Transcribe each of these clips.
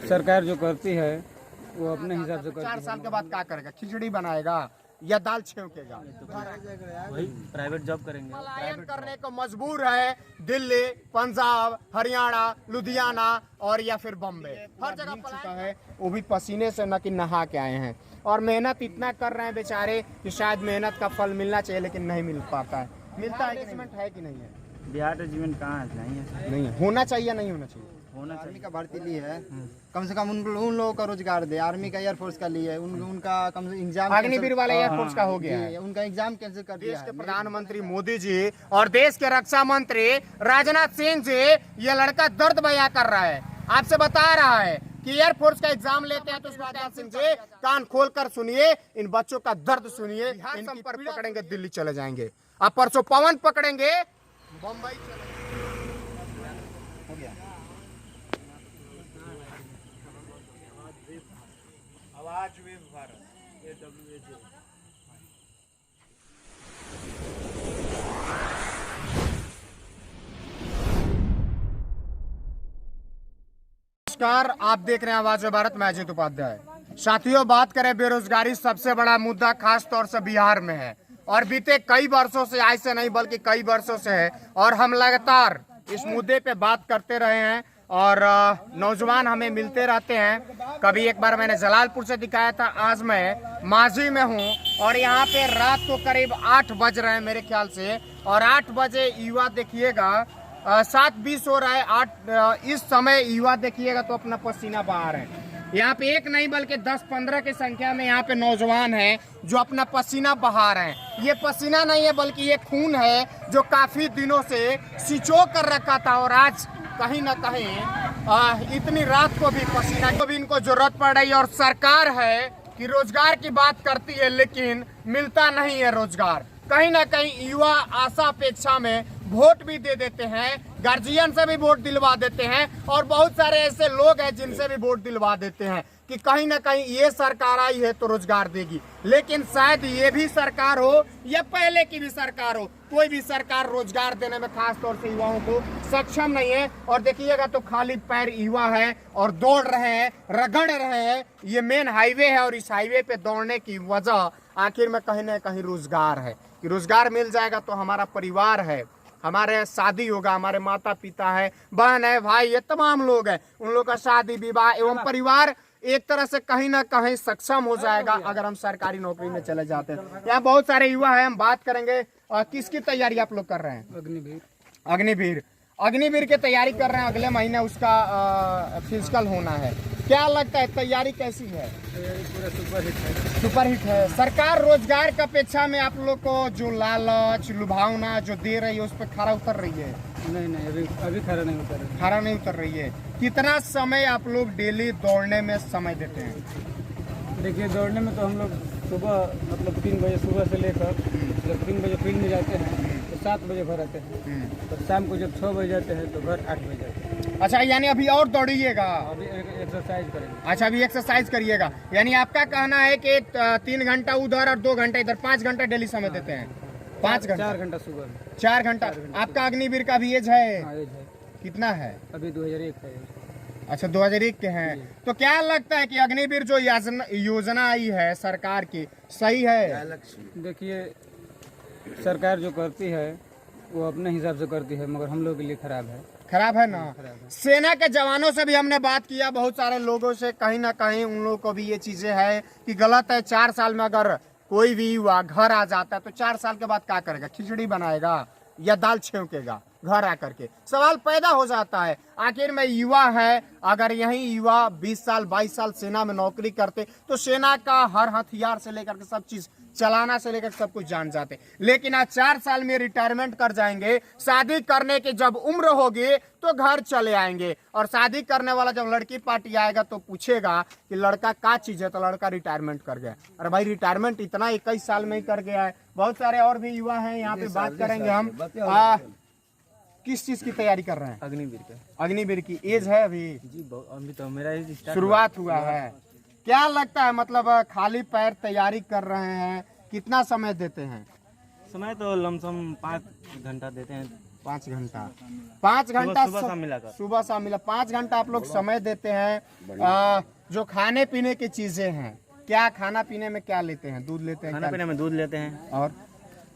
सरकार जो करती है वो अपने हिसाब से करती है। 4 साल के बाद क्या करेगा? खिचड़ी बनाएगा या दाल छेकेगा? वही प्राइवेट जॉब करेंगे। पलायन करने को मजबूर है दिल्ली, पंजाब, हरियाणा, लुधियाना और या फिर बॉम्बे, हर जगह चुका है। वो भी पसीने से न कि नहा के आए हैं और मेहनत इतना कर रहे हैं बेचारे कि शायद मेहनत का फल मिलना चाहिए लेकिन नहीं मिल पाता है। मिलता है कि नहीं है? बिहार रेजिमेंट कहाँ है? नहीं है। होना चाहिए नहीं होना चाहिए? आर्मी का भर्ती ली है, कम से कम उन लोगों का रोजगार दे। आर्मी का एयरफोर्स का लिए उनका कम से एग्जाम अग्निवीर वाला एयरफोर्स का हो गया है, उनका एग्जाम कैंसिल कर दिया। देश के प्रधानमंत्री मोदी जी और देश के रक्षा मंत्री राजनाथ सिंह जी, ये लड़का दर्द बयां कर रहा है, आपसे बता रहा है कि एयरफोर्स का एग्जाम लेते हैं तो राजनाथ सिंह जी कान खोल कर सुनिए, इन बच्चों का दर्द सुनिए। इनकी पर पकड़ेंगे दिल्ली चले जाएंगे, अब परसों पवन पकड़ेंगे बम्बई हो गया। आवाज भारत नमस्कार, आप देख रहे हैं आवाज भारत। मैं अजित उपाध्याय। साथियों, बात करें बेरोजगारी, सबसे बड़ा मुद्दा खास तौर से बिहार में है और बीते कई वर्षों से, आज से नहीं बल्कि कई वर्षों से है और हम लगातार इस मुद्दे पे बात करते रहे हैं और नौजवान हमें मिलते रहते हैं। कभी एक बार मैंने जलालपुर से दिखाया था, आज मैं मांझी में हूं और यहाँ पे रात को करीब 8 बज रहे हैं मेरे ख्याल से, और 8 बजे युवा देखिएगा 7:20 हो रहा है, 8 इस समय युवा देखिएगा तो अपना पसीना बहा रहे हैं। यहाँ पे एक नहीं बल्कि 10-15 की संख्या में यहाँ पे नौजवान हैं जो अपना पसीना बहा रहे हैं। ये पसीना नहीं है बल्कि ये खून है जो काफी दिनों से सिंचो कर रखा था और आज कहीं ना कहीं इतनी रात को भी पसीना को भी इनको जरूरत पड़ रही है। और सरकार है कि रोजगार की बात करती है लेकिन मिलता नहीं है रोजगार। कहीं ना कहीं युवा आशा अपेक्षा में वोट भी दे देते हैं, गार्जियन से भी वोट दिलवा देते हैं और बहुत सारे ऐसे लोग हैं जिनसे भी वोट दिलवा देते हैं कि कहीं ना कहीं ये सरकार आई है तो रोजगार देगी। लेकिन शायद ये भी सरकार हो या पहले की भी सरकार हो, कोई भी सरकार रोजगार देने में खास तौर से युवाओं को सक्षम नहीं है। और देखिएगा तो खाली पैर युवा है और दौड़ रहे हैं, रगड़ रहे हैं। ये मेन हाईवे है और इस हाईवे पे दौड़ने की वजह आखिर में कहीं ना कहीं रोजगार है कि रोजगार मिल जाएगा तो हमारा परिवार है, हमारे शादी होगा, हमारे माता पिता है, बहन है, भाई, ये तमाम लोग हैं, उन लोग का शादी विवाह एवं परिवार एक तरह से कहीं ना कहीं सक्षम हो जाएगा अगर हम सरकारी नौकरी में चले जाते हैं। यहाँ बहुत सारे युवा हैं, हम बात करेंगे किसकी तैयारी आप लोग कर रहे हैं? अग्निवीर की तैयारी कर रहे हैं। अगले महीने उसका फिजिकल होना है। क्या लगता है तैयारी कैसी है? सुपरहिट है। सरकार रोजगार की अपेक्षा में आप लोग को जो लालच लुभावना जो दे रही है उस पर खरा उतर रही है? नहीं, अभी खरा नहीं उतर रही है। कितना समय आप लोग डेली दौड़ने में समय देते हैं? देखिए, दौड़ने में तो हम लोग सुबह मतलब 3 बजे सुबह से लेकर जब 3 बजे फील्ड में जाते हैं तो 7 बजे घर आते हैं और शाम को जब 6 बजे जाते हैं तो घर 8 बजे जाते हैं। अच्छा, यानी अभी और दौड़िएगा? अभी एक्सरसाइज करेंगे। अच्छा, अभी एक्सरसाइज करिएगा। यानी आपका कहना है कि 3 घंटा उधर और 2 घंटा इधर, 5 घंटा डेली समय देते हैं? 5 घंटा? 4 घंटा सुबह में। 4 घंटा। आपका अग्निवीर का भी एज है? हाँ, एज है। कितना है? अभी 2001 है। अच्छा, 2001 के हैं। तो क्या लगता है कि अग्निवीर जो योजना आई है सरकार की, सही है? देखिए, सरकार जो करती है वो अपने हिसाब से करती है, मगर हम लोग के लिए खराब है। खराब है ना? सेना के जवानों से भी हमने बात किया, बहुत सारे लोगों से, कहीं ना कहीं उन लोगों को भी ये चीजें है कि गलत है। 4 साल में अगर कोई भी युवा घर आ जाता है तो 4 साल के बाद क्या करेगा? खिचड़ी बनाएगा या दाल छेकेगा घर आकर के? सवाल पैदा हो जाता है। आखिर में युवा है, अगर यही युवा 20 साल 22 साल सेना में नौकरी करते तो सेना का हर हथियार से लेकर के सब चीज चलाना से लेकर सब कुछ जान जाते। लेकिन आज 4 साल में रिटायरमेंट कर जाएंगे, शादी करने की जब उम्र होगी तो घर चले आएंगे और शादी करने वाला जब लड़की पार्टी आएगा तो पूछेगा कि लड़का क्या चीज है, तो लड़का रिटायरमेंट कर गया। अरे भाई, रिटायरमेंट इतना 21 साल में ही कर गया है। बहुत सारे और भी युवा हैं, यहाँ पे बात करेंगे हम। किस चीज की तैयारी कर रहे हैं? अग्निवीर की एज है अभी? जी, अभी तो मेरा एज शुरुआत हुआ है। क्या लगता है, मतलब खाली पैर तैयारी कर रहे हैं, कितना समय देते हैं? समय तो लमसम 5 घंटा देते हैं, 5 घंटा 5 घंटा सुबह शाम मिलाकर। सुबह शाम मिला 5 घंटा आप लोग समय देते हैं। जो खाने पीने की चीजें हैं, क्या खाना पीने में क्या लेते हैं? दूध लेते हैं? खाना पीने में दूध लेते हैं और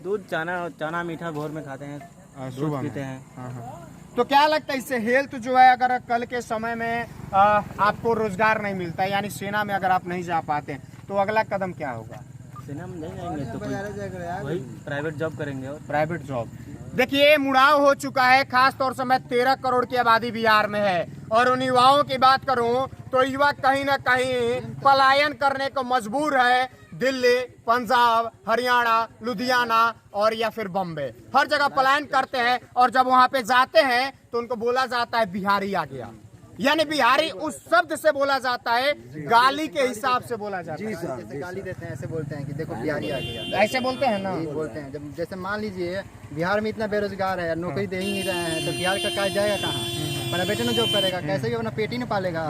दूध, चना मीठा भोर में खाते हैं, दूध सुबह पीते में। हैं। हाँ। तो क्या लगता है इससे हेल्थ जो है, अगर कल के समय में आपको रोजगार नहीं मिलता है, यानी सेना में अगर आप नहीं जा पाते हैं, तो अगला कदम क्या होगा? सेना में नहीं जाएंगे तो वही प्राइवेट जॉब करेंगे। और प्राइवेट जॉब। देखिए, मुड़ाव हो चुका है, खास तौर से मैं 13 करोड़ की आबादी बिहार में है, और उन युवाओं की बात करूं तो युवा कहीं ना कहीं पलायन करने को मजबूर है। दिल्ली, पंजाब, हरियाणा, लुधियाना और या फिर बम्बे, हर जगह पलायन करते हैं। और जब वहां पे जाते हैं तो उनको बोला जाता है बिहारी आ गया, यानी बिहारी उस शब्द से बोला जाता है, गाली के हिसाब से बोला जाता है। जैसे गाली देते हैं ऐसे बोलते हैं कि देखो बिहारी आ गया, ऐसे बोलते हैं ना। यही बोलते हैं। जब जैसे मान लीजिए बिहार में इतना बेरोजगार है, नौकरी दे ही नहीं रहे हैं, तो बिहार का काय जाएगा कहाँ? प्राइवेट में जॉब करेगा, कैसे भी अपना पेट ही नहीं पालेगा।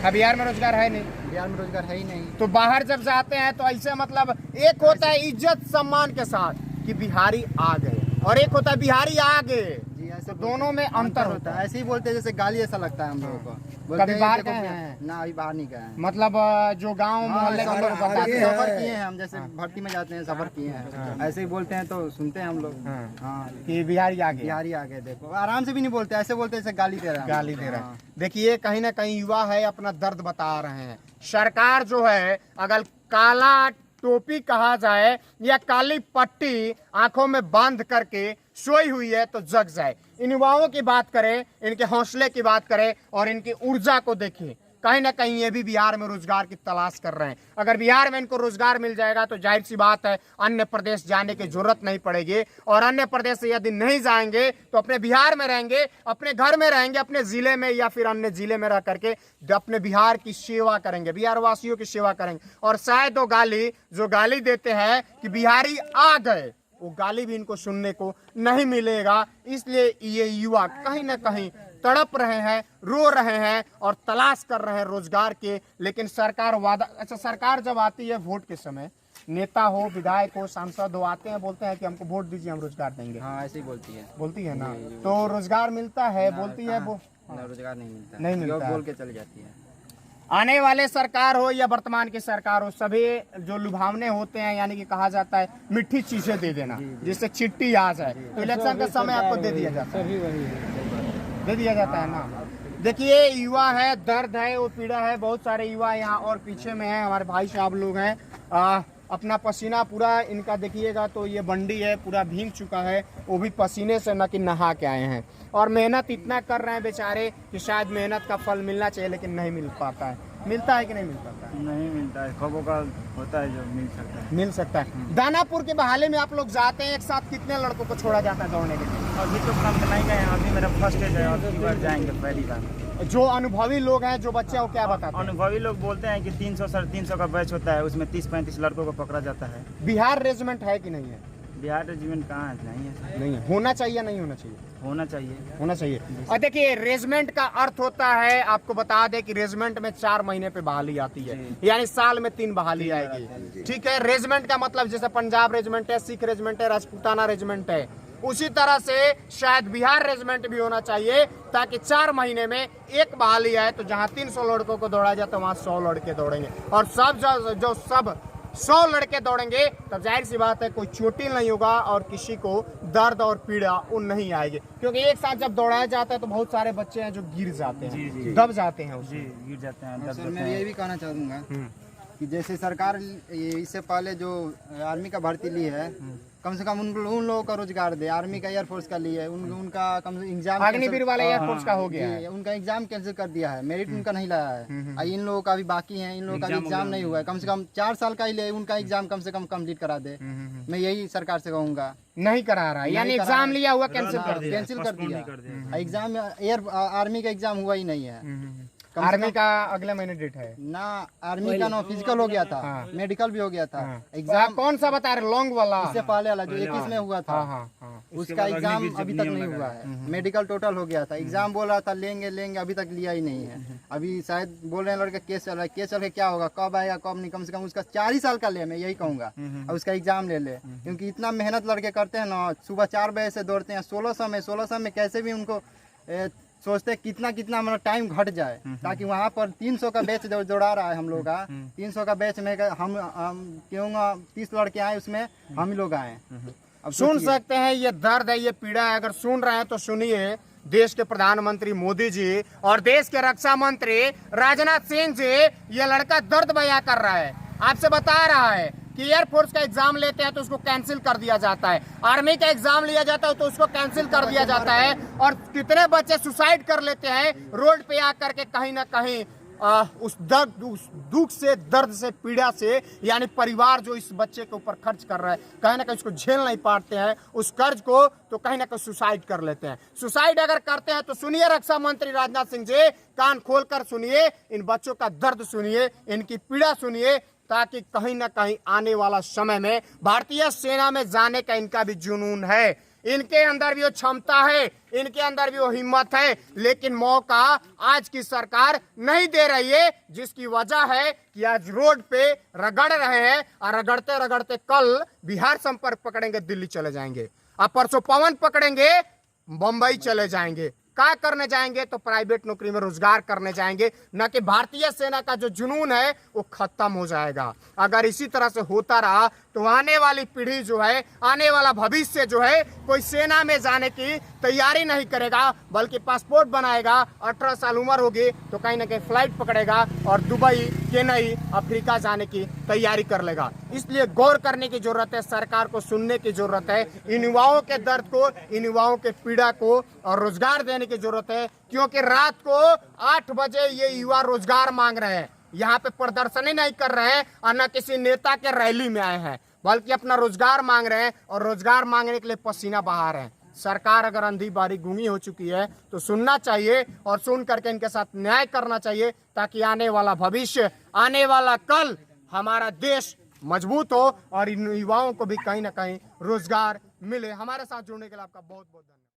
अब बिहार में रोजगार है नहीं, बिहार में रोजगार है ही नहीं। तो बाहर जब जाते हैं तो ऐसे मतलब एक होता है इज्जत सम्मान के साथ कि बिहारी आ गए, और एक होता है बिहारी आ गए। जी, ऐसे तो दोनों में अंतर होता है। ऐसे ही बोलते हैं, जैसे गाली ऐसा लगता है हम लोगों को। कभी बाहर देखो गए हैं? ना, अभी बाहर नहीं गए हैं। मतलब जो गांव मोहल्ले के लोग बताते हैं। सफर किए हैं हम, जैसे भर्ती में जाते हैं, सफर किए हैं, ऐसे ही बोलते हैं तो सुनते हैं हम लोग। हाँ, कि बिहारी आ गए, बिहारी आ गए। देखो आराम से भी नहीं बोलते, ऐसे बोलते हैं जैसे गाली दे रहे हैं। गाली दे रहे हैं। देखिए, कहीं ना कहीं युवा है, अपना दर्द बता रहे हैं। सरकार जो है, अगर काला टोपी कहा जाए या काली पट्टी आंखों में बांध करके सोई हुई है तो जग जाए। इन युवाओं की बात करें, इनके हौसले की बात करें और इनकी ऊर्जा को देखें, कहीं ना कहीं ये भी बिहार में रोजगार की तलाश कर रहे हैं। अगर बिहार में इनको रोजगार मिल जाएगा तो जाहिर सी बात है अन्य प्रदेश जाने की जरूरत नहीं पड़ेगी, और अन्य प्रदेश से यदि नहीं जाएंगे तो अपने बिहार में रहेंगे, अपने घर में रहेंगे, अपने जिले में या फिर अन्य जिले में रह करके अपने बिहार की सेवा करेंगे, बिहार वासियों की सेवा करेंगे। और शायद वो गाली जो गाली देते हैं कि बिहारी आ गए, वो गाली भी इनको सुनने को नहीं मिलेगा। इसलिए ये युवा कहीं ना कहीं तड़प रहे हैं, रो रहे हैं और तलाश कर रहे हैं रोजगार के। लेकिन सरकार वादा, अच्छा, सरकार जब आती है वोट के समय, नेता हो, विधायक हो, सांसद हो, आते हैं, बोलते हैं कि हमको वोट दीजिए, हम रोजगार देंगे। हाँ, ऐसे ही बोलती है ना। तो रोजगार मिलता है, बोलती है वो रोजगार नहीं मिलता, नहीं मिलता जो है। बोल के चली जाती है। आने वाले सरकार हो या वर्तमान की सरकार हो, सभी जो लुभावने होते हैं, यानी कि कहा जाता है मीठी चीजें दे देना जिससे चिट्ठी आ जाए, तो इलेक्शन का समय आपको दे दिया जाता है, दे दिया जाता है ना। देखिए, युवा है, दर्द है, वो पीड़ा है। बहुत सारे युवा यहाँ और पीछे में है, हमारे भाई साहब लोग हैं। अपना पसीना पूरा इनका देखिएगा तो ये बंडी है, पूरा भीग चुका है, वो भी पसीने से, न कि नहा के आए हैं। और मेहनत इतना कर रहे हैं बेचारे कि शायद मेहनत का फल मिलना चाहिए, लेकिन नहीं मिल पाता है। मिलता है कि नहीं मिल पाता है? नहीं मिलता है, खबरों का होता है जो मिल सकता है। मिल सकता है। दानापुर के बहाले में आप लोग जाते हैं, एक साथ कितने लड़कों को छोड़ा जाता है दौड़ने के लिए? अभी तो काम नहीं गए, अभी मेरा फर्स्ट एज है, और बार जाएंगे पहली बार। जो अनुभवी लोग हैं, जो बच्चे हैं, वो क्या बताते हैं? अनुभवी लोग बोलते हैं कि 300 350 का बैच होता है, उसमें 30-35 लड़कों को पकड़ा जाता है। बिहार रेजिमेंट है कि नहीं है? बिहार रेजिमेंट कहाँ है? नहीं है। नहीं है। होना चाहिए, नहीं होना चाहिए? होना चाहिए। होना चाहिए। और देखिए, रेजिमेंट का अर्थ होता है, आपको बता दें कि रेजिमेंट में 4 महीने पे बहाली आती है, यानी साल में 3 बहाली आएगी। ठीक है, रेजिमेंट का मतलब जैसे पंजाब रेजिमेंट है, सिख रेजिमेंट है, राजपूताना रेजिमेंट है, उसी तरह से शायद बिहार रेजिमेंट भी होना चाहिए, ताकि 4 महीने में एक बहाली आए, तो जहां 300 लड़कों को दौड़ा जाए तो वहां 100 लड़के दौड़ेंगे। और सब जो सब 100 लड़के दौड़ेंगे, तब जाहिर सी बात है कोई चोटिल नहीं होगा और किसी को दर्द और पीड़ा उन नहीं आएगी। क्योंकि एक साथ जब दौड़ाया जाता है तो बहुत सारे बच्चे हैं जो गिर जाते हैं, दब जाते हैं, जी, गिर जाते हैं, दब सर, जाते मैं हैं। ये भी कहना चाहूँगा कि जैसे सरकार इससे पहले जो आर्मी का भर्ती ली है, कम से कम उन लोगों का रोजगार दे। आर्मी का, एयरफोर्स का लिए उनका कम से एग्जाम, अग्निवीर वाले एयरफोर्स का हो गया है, उनका एग्जाम कैंसिल कर दिया है, मेरिट उनका नहीं लाया है। इन लोगों का भी बाकी है, इन लोगों का भी एग्जाम नहीं हुआ है। कम से कम 4 साल का ही ले, उनका एग्जाम कम से कम कंप्लीट करा दे। मैं यही सरकार से कहूँगा। नहीं करा रहा है, यानी एग्जाम लिया हुआ कैंसिल कर दिया। कैंसिल कर दिया एग्जाम। आर्मी का एग्जाम हुआ ही नहीं है। आर्मी का अगले महीने डेट है ना, आर्मी का ना फिजिकल हो गया था, हाँ। मेडिकल भी हो गया था, हाँ। एग्जाम कौन सा बता रहे, लॉन्ग वाला? इससे पहले वाला जो 21 में हुआ था, हाँ हाँ हाँ। उसका एग्जाम अभी तक नहीं हुआ है। मेडिकल टोटल हो गया था, एग्जाम बोल रहा था लेंगे लेंगे, अभी तक लिया ही नहीं है। अभी शायद बोल रहे हैं लड़के केस चल रहा है, केस चल के क्या होगा, कब आएगा कब नहीं, कम से कम उसका 4 ही साल का ले, मैं यही कहूँगा। अब उसका एग्जाम ले ले, क्योंकि इतना मेहनत लड़के करते हैं ना, सुबह 4 बजे से दौड़ते हैं, 1600 में कैसे भी उनको सोचते हैं कितना हमारा टाइम घट जाए, ताकि वहाँ पर 300 का बैच दौड़ा रहा है हम लोग का, 300 का बैच में हम क्यों 30 लड़के आए, उसमें हम ही लोग आए। अब सुन सकते हैं ये दर्द है, ये पीड़ा है। अगर सुन रहे हैं तो सुनिए, देश के प्रधानमंत्री मोदी जी और देश के रक्षा मंत्री राजनाथ सिंह जी, ये लड़का दर्द बयां कर रहा है, आपसे बता रहा है कि एयरफोर्स का एग्जाम लेते हैं तो उसको कैंसिल कर दिया जाता है, आर्मी का एग्जाम लिया जाता है तो उसको कैंसिल कर दिया जाता है, और कितने बच्चे सुसाइड कर लेते हैं रोड पे आकर के, कहीं ना कहीं उस दुख से, दर्द से, पीड़ा से, यानी परिवार जो इस बच्चे के ऊपर खर्च कर रहा है, कहीं ना कहीं उसको झेल नहीं पाते हैं उस कर्ज को, तो कहीं ना कहीं सुसाइड कर लेते हैं। सुसाइड अगर करते हैं तो सुनिए रक्षा मंत्री राजनाथ सिंह जी, कान खोलकर सुनिए, इन बच्चों का दर्द सुनिए, इनकी पीड़ा सुनिए, ताकि कहीं ना कहीं आने वाला समय में भारतीय सेना में जाने का इनका भी जुनून है, इनके अंदर भी वो क्षमता है, इनके अंदर भी वो हिम्मत है, लेकिन मौका आज की सरकार नहीं दे रही है, जिसकी वजह है कि आज रोड पे रगड़ रहे हैं, और रगड़ते रगड़ते कल बिहार संपर्क पकड़ेंगे, दिल्ली चले जाएंगे, अब परसों पवन पकड़ेंगे, बंबई चले जाएंगे। क्या करने जाएंगे? तो प्राइवेट नौकरी में रोजगार करने जाएंगे, न कि भारतीय सेना का जो जुनून है वो खत्म हो जाएगा। अगर इसी तरह से होता रहा तो आने वाली पीढ़ी जो है, आने वाला भविष्य जो है, कोई सेना में जाने की तैयारी नहीं करेगा, बल्कि पासपोर्ट बनाएगा, 18 साल उम्र होगी तो कहीं ना कहीं फ्लाइट पकड़ेगा और दुबई, चेन्नई, अफ्रीका जाने की तैयारी कर लेगा। इसलिए गौर करने की जरूरत है, सरकार को सुनने की जरूरत है, इन युवाओं के दर्द को, इन युवाओं के पीड़ा को, और रोजगार देने की जरूरत है, क्योंकि रात को 8 बजे ये युवा रोजगार मांग रहे हैं, यहाँ पे प्रदर्शनी नहीं कर रहे हैं और न किसी नेता के रैली में आए हैं, बल्कि अपना रोजगार मांग रहे हैं, और रोजगार मांगने के लिए पसीना बहा रहे हैं। सरकार अगर अंधी बारी गूंगी हो चुकी है तो सुनना चाहिए, और सुन करके इनके साथ न्याय करना चाहिए, ताकि आने वाला भविष्य, आने वाला कल हमारा देश मजबूत हो और इन युवाओं को भी कहीं ना कहीं रोजगार मिले। हमारे साथ जुड़ने के लिए आपका बहुत बहुत धन्यवाद।